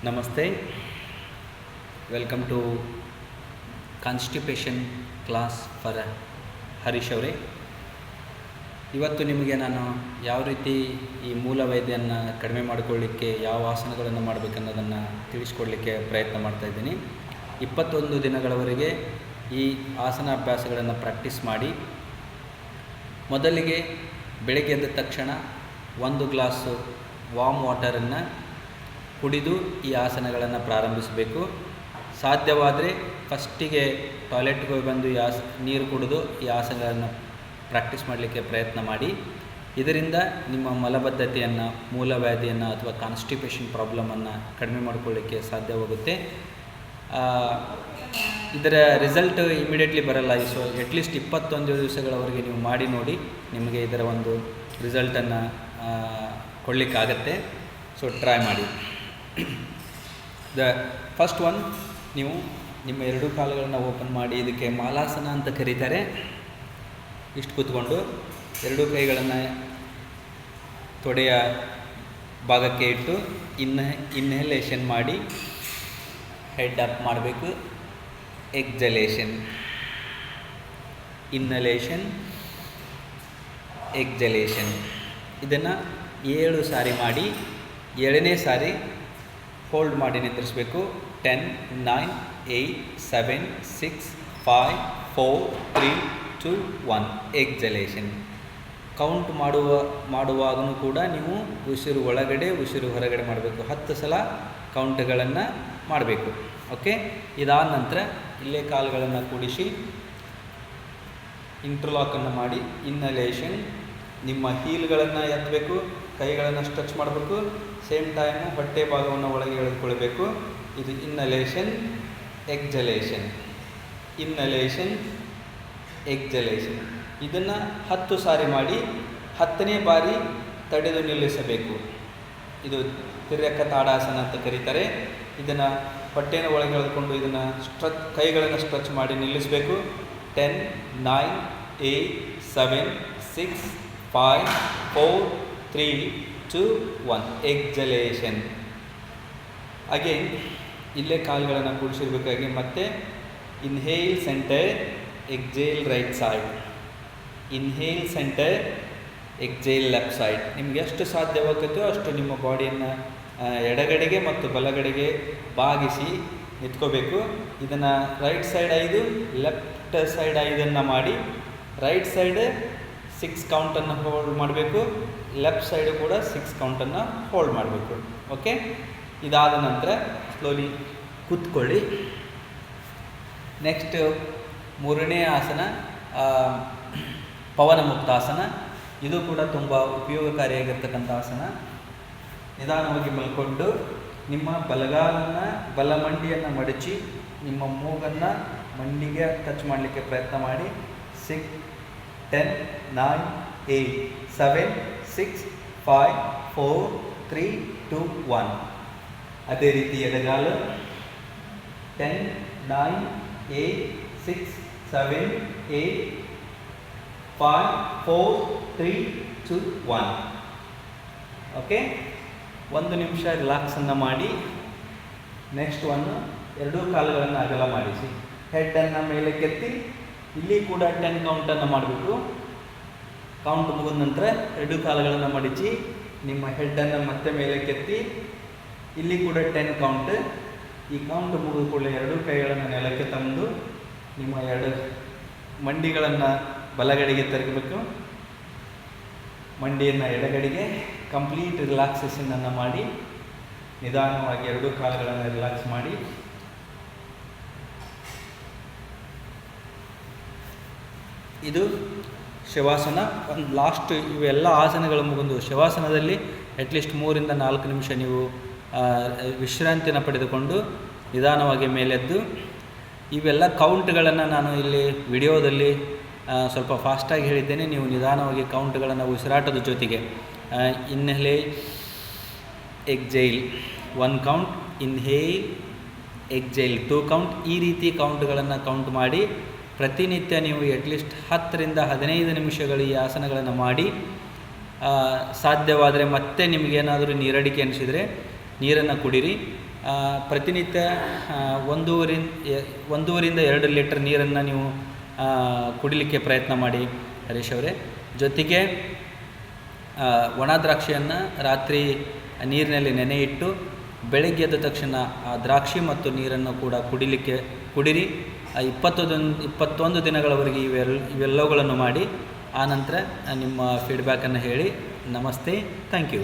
ನಮಸ್ತೆ, welcome to constipation class for Harish ಅವರೇ. ಇವತ್ತು ನಿಮಗೆ ನಾನು ಯಾವ ರೀತಿ ಈ ಮೂಲವ್ಯಾಧಿಯನ್ನು ಕಡಿಮೆ ಮಾಡಿಕೊಳ್ಳಿಕ್ಕೆ ಯಾವ ಆಸನಗಳನ್ನು ಮಾಡಬೇಕನ್ನೋದನ್ನು ತಿಳಿಸ್ಕೊಡ್ಲಿಕ್ಕೆ ಪ್ರಯತ್ನ ಮಾಡ್ತಾಯಿದ್ದೀನಿ. 21 ದಿನಗಳವರೆಗೆ ಈ ಆಸನ ಅಭ್ಯಾಸಗಳನ್ನು ಪ್ರಾಕ್ಟೀಸ್ ಮಾಡಿ. ಮೊದಲಿಗೆ ಬೆಳಗ್ಗೆ ಎದ್ದ ತಕ್ಷಣ 1 ಗ್ಲಾಸು ವಾಮ್ ವಾಟರನ್ನು ಕುಡಿದು ಈ ಆಸನಗಳನ್ನು ಪ್ರಾರಂಭಿಸಬೇಕು. ಸಾಧ್ಯವಾದರೆ ಫಸ್ಟಿಗೆ ಟಾಯ್ಲೆಟ್ಗೆ ಹೋಗಿ ಬಂದು ನೀರು ಕುಡಿದು ಈ ಆಸನಗಳನ್ನು ಪ್ರಾಕ್ಟೀಸ್ ಮಾಡಲಿಕ್ಕೆ ಪ್ರಯತ್ನ ಮಾಡಿ. ಇದರಿಂದ ನಿಮ್ಮ ಮಲಬದ್ಧತೆಯನ್ನು, ಮೂಲವ್ಯಾಧಿಯನ್ನು ಅಥವಾ ಕಾನ್ಸ್ಟಿಪೇಷನ್ ಪ್ರಾಬ್ಲಮನ್ನು ಕಡಿಮೆ ಮಾಡಿಕೊಳ್ಳಿಕ್ಕೆ ಸಾಧ್ಯವಾಗುತ್ತೆ. ಇದರ ರಿಸಲ್ಟ್ ಇಮಿಡಿಯೇಟ್ಲಿ ಬರಲ್ಲ. ಸೊ ಅಟ್ಲೀಸ್ಟ್ 21 ದಿವಸಗಳವರೆಗೆ ನೀವು ಮಾಡಿ ನೋಡಿ, ನಿಮಗೆ ಇದರ ಒಂದು ರಿಸಲ್ಟನ್ನು ಕೊಡಲಿಕ್ಕಾಗತ್ತೆ. ಸೊ ಟ್ರೈ ಮಾಡಿ. ದ ಫಸ್ಟ್ ಒನ್, ನೀವು ನಿಮ್ಮ 2 ಕಾಲುಗಳನ್ನು ಓಪನ್ ಮಾಡಿ, ಇದಕ್ಕೆ ಮಾಲಾಸನ ಅಂತ ಕರೀತಾರೆ. ಇಷ್ಟು ಕೂತ್ಕೊಂಡು 2 ಕೈಗಳನ್ನು ತೊಡೆಯ ಭಾಗಕ್ಕೆ ಇಟ್ಟು ಇನ್ಹಲೇಷನ್ ಮಾಡಿ ಹೆಡ್ ಅಪ್ ಮಾಡಬೇಕು. ಎಕ್ಸಲೇಷನ್, ಇನ್ಹಲೇಷನ್, ಎಕ್ಸಲೇಷನ್. ಇದನ್ನು 7 ಸಾರಿ ಮಾಡಿ. 7ನೇ ಸಾರಿ ಹೋಲ್ಡ್ ಮಾಡಿ ನಿಂತಿರಿಸಬೇಕು. 10, 9, 8, 7, 6, 5, 4, 3, 2, 1. ಎಕ್ಸಲೇಷನ್. ಕೌಂಟ್ ಮಾಡುವಾಗಲೂ ಕೂಡ ನೀವು ಉಸಿರು ಒಳಗಡೆ ಉಸಿರು ಹೊರಗಡೆ ಮಾಡಬೇಕು. 10 ಸಲ ಕೌಂಟ್ಗಳನ್ನು ಮಾಡಬೇಕು. ಓಕೆ. ಇದಾದ ನಂತರ ಇಲ್ಲೇ ಕಾಲುಗಳನ್ನು ಕೂಡಿಸಿ ಇಂಟರ್ಲಾಕನ್ನು ಮಾಡಿ ಇನ್ಹಲೇಷನ್. ನಿಮ್ಮ ಹೀಲ್ಗಳನ್ನು ಎತ್ತಬೇಕು, ಕೈಗಳನ್ನು ಸ್ಟ್ರೆಚ್ ಮಾಡಬೇಕು. ಸೇಮ್ ಟೈಮು ಹೊಟ್ಟೆ ಭಾಗವನ್ನು ಒಳಗೆ ಎಳೆದುಕೊಳ್ಬೇಕು. ಇದು ಇನ್ಹಲೇಷನ್, ಎಕ್ಸಲೇಷನ್, ಇನ್ಹಲೇಷನ್, ಎಕ್ಸಲೇಷನ್. ಇದನ್ನು 10 ಸಾರಿ ಮಾಡಿ. 10ನೇ ಬಾರಿ ತಡೆದು ನಿಲ್ಲಿಸಬೇಕು. ಇದು ತಿರ್ಯಕ ತಾಡಾಸನ ಅಂತ ಕರೀತಾರೆ. ಇದನ್ನು ಹೊಟ್ಟೆನ ಒಳಗೆ ಎಳೆದುಕೊಂಡು ಇದನ್ನು ಕೈಗಳನ್ನು ಸ್ಟ್ರೆಚ್ ಮಾಡಿ ನಿಲ್ಲಿಸಬೇಕು. 10, 9, 8, 7, 6, 5, 4, 3, 2, 1. ಎಕ್ಸಲೇಷನ್. ಅಗೇನ್ ಇಲ್ಲೇ ಕಾಲುಗಳನ್ನು ಕೂಡಿಸಿರ್ಬೇಕಾಗಿ ಮತ್ತೆ inhale centre, exhale right side, inhale centre, exhale left side. ನಿಮ್ಗೆ ಎಷ್ಟು ಸಾಧ್ಯವಾಗುತ್ತೋ ಅಷ್ಟು ನಿಮ್ಮ ಬಾಡಿಯನ್ನು ಎಡಗಡೆಗೆ ಮತ್ತು ಬಲಗಡೆಗೆ ಬಾಗಿಸಿ ನಿಂತ್ಕೋಬೇಕು. ಇದನ್ನು ರೈಟ್ ಸೈಡ್ 5, ಲೆಫ್ಟ್ ಸೈಡ್ 5 ಮಾಡಿ. ರೈಟ್ ಸೈಡ್ 6 ಕೌಂಟನ್ನು ಹೋಲ್ಡ್ ಮಾಡಬೇಕು. ಲೆಫ್ಟ್ ಸೈಡು ಕೂಡ 6 ಕೌಂಟನ್ನು ಹೋಲ್ಡ್ ಮಾಡಬೇಕು. ಓಕೆ. ಇದಾದ ನಂತರ ಸ್ಲೋಲಿ ಕೂತ್ಕೊಳ್ಳಿ. ನೆಕ್ಸ್ಟ್ 3ನೇ ಆಸನ ಪವನ ಮುಕ್ತಾಸನ. ಇದು ಕೂಡ ತುಂಬ ಉಪಯೋಗಕಾರಿಯಾಗಿರ್ತಕ್ಕಂಥ ಆಸನ. ನಿಧಾನವಾಗಿ ಮಲ್ಕೊಂಡು ನಿಮ್ಮ ಬಲಗಾಲನ್ನು ಬಲಮಂಡಿಯನ್ನು ಮಡಚಿ ನಿಮ್ಮ ಮೂಗನ್ನು ಮಂಡಿಗೆ ಟಚ್ ಮಾಡಲಿಕ್ಕೆ ಪ್ರಯತ್ನ ಮಾಡಿ. 6, 10, 9, 8, 7, 6, 5, 4, 3, 2, 1. ಅದೇ ರೀತಿ ಎಡಗಾಲು 10, 9, 8, 6, 7, 8, 5, 4, 3, 2, 1. ಓಕೆ. 1 ನಿಮಿಷ ರಿಲ್ಯಾಕ್ಸನ್ನು ಮಾಡಿ. ನೆಕ್ಸ್ಟ್ 2 ಕಾಲುಗಳನ್ನು ಅಗಲ ಮಾಡಿಸಿ. ಹೆಡ್ಡನ್ನು ಮೇಲೆ ಕೆತ್ತಿ ಇಲ್ಲಿ ಕೂಡ 10 ಕೌಂಟನ್ನು ಮಾಡಬೇಕು. ಕೌಂಟ್ ಮುಗಿದ ನಂತರ 2 ಕಾಲುಗಳನ್ನು ಮಡಚಿ ನಿಮ್ಮ ಹೆಡ್ಡನ್ನು ಮತ್ತೆ ಮೇಲೆ ಕೆತ್ತಿ ಇಲ್ಲಿ ಕೂಡ 10 ಕೌಂಟ್. ಈ ಕೌಂಟ್ ಮುಗಿದ ಕೂಡಲೇ 2 ಕೈಗಳನ್ನು ನೆಲಕ್ಕೆ ತಂದು ನಿಮ್ಮ 2 ಮಂಡಿಗಳನ್ನು ಬಲಗಡೆಗೆ ತಿರುಗಬೇಕು. ಮಂಡಿಯನ್ನು ಎಡಗಡೆಗೆ ಕಂಪ್ಲೀಟ್ ರಿಲ್ಯಾಕ್ಸೇಷನನ್ನು ಮಾಡಿ ನಿಧಾನವಾಗಿ 2 ಕಾಲುಗಳನ್ನು ರಿಲ್ಯಾಕ್ಸ್ ಮಾಡಿ. ಇದು ಶವಾಸನ. ಒಂದು ಲಾಸ್ಟ್ ಇವೆಲ್ಲ ಆಸನಗಳು ಮುಗಿದು ಶವಾಸನದಲ್ಲಿ ಅಟ್ಲೀಸ್ಟ್ 3 ರಿಂದ 4 ನಿಮಿಷ ನೀವು ವಿಶ್ರಾಂತಿಯನ್ನು ಪಡೆದುಕೊಂಡು ನಿಧಾನವಾಗಿ ಮೇಲೆದ್ದು ಇವೆಲ್ಲ ಕೌಂಟ್ಗಳನ್ನು ನಾನು ಇಲ್ಲಿ ವಿಡಿಯೋದಲ್ಲಿ ಸ್ವಲ್ಪ ಫಾಸ್ಟಾಗಿ ಹೇಳಿದ್ದೇನೆ. ನೀವು ನಿಧಾನವಾಗಿ ಕೌಂಟ್ಗಳನ್ನು ಉಸಿರಾಟದ ಜೊತೆಗೆ inhale, exhale 1 count, inhale, exhale 2 count. ಈ ರೀತಿ ಕೌಂಟ್ಗಳನ್ನು ಕೌಂಟ್ ಮಾಡಿ ಪ್ರತಿನಿತ್ಯ ನೀವು ಅಟ್ಲೀಸ್ಟ್ 10 ರಿಂದ 15 ನಿಮಿಷಗಳು ಈ ಆಸನಗಳನ್ನು ಮಾಡಿ. ಸಾಧ್ಯವಾದರೆ ಮತ್ತೆ ನಿಮಗೇನಾದರೂ ನೀರಡಿಕೆ ಅನಿಸಿದರೆ ನೀರನ್ನು ಕುಡಿರಿ. ಪ್ರತಿನಿತ್ಯ 1.5 2 ಲೀಟರ್ ನೀರನ್ನು ನೀವು ಕುಡಿಲಿಕ್ಕೆ ಪ್ರಯತ್ನ ಮಾಡಿ ಹರೀಶ್ ಅವರೇ. ಜೊತೆಗೆ ಒಣ ದ್ರಾಕ್ಷಿಯನ್ನು ರಾತ್ರಿ ನೀರಿನಲ್ಲಿ ನೆನೆ ಇಟ್ಟು ಬೆಳಗ್ಗೆ ಎದ್ದ ತಕ್ಷಣ ಆ ದ್ರಾಕ್ಷಿ ಮತ್ತು ನೀರನ್ನು ಕೂಡ ಕುಡಿರಿ. 21 ದಿನಗಳವರೆಗೆ ಇವೆಲ್ಲವುಗಳನ್ನು ಮಾಡಿ ಆನಂತರ ನಿಮ್ಮ ಫೀಡ್ಬ್ಯಾಕನ್ನು ಹೇಳಿ. ನಮಸ್ತೆ, ಥ್ಯಾಂಕ್ ಯು.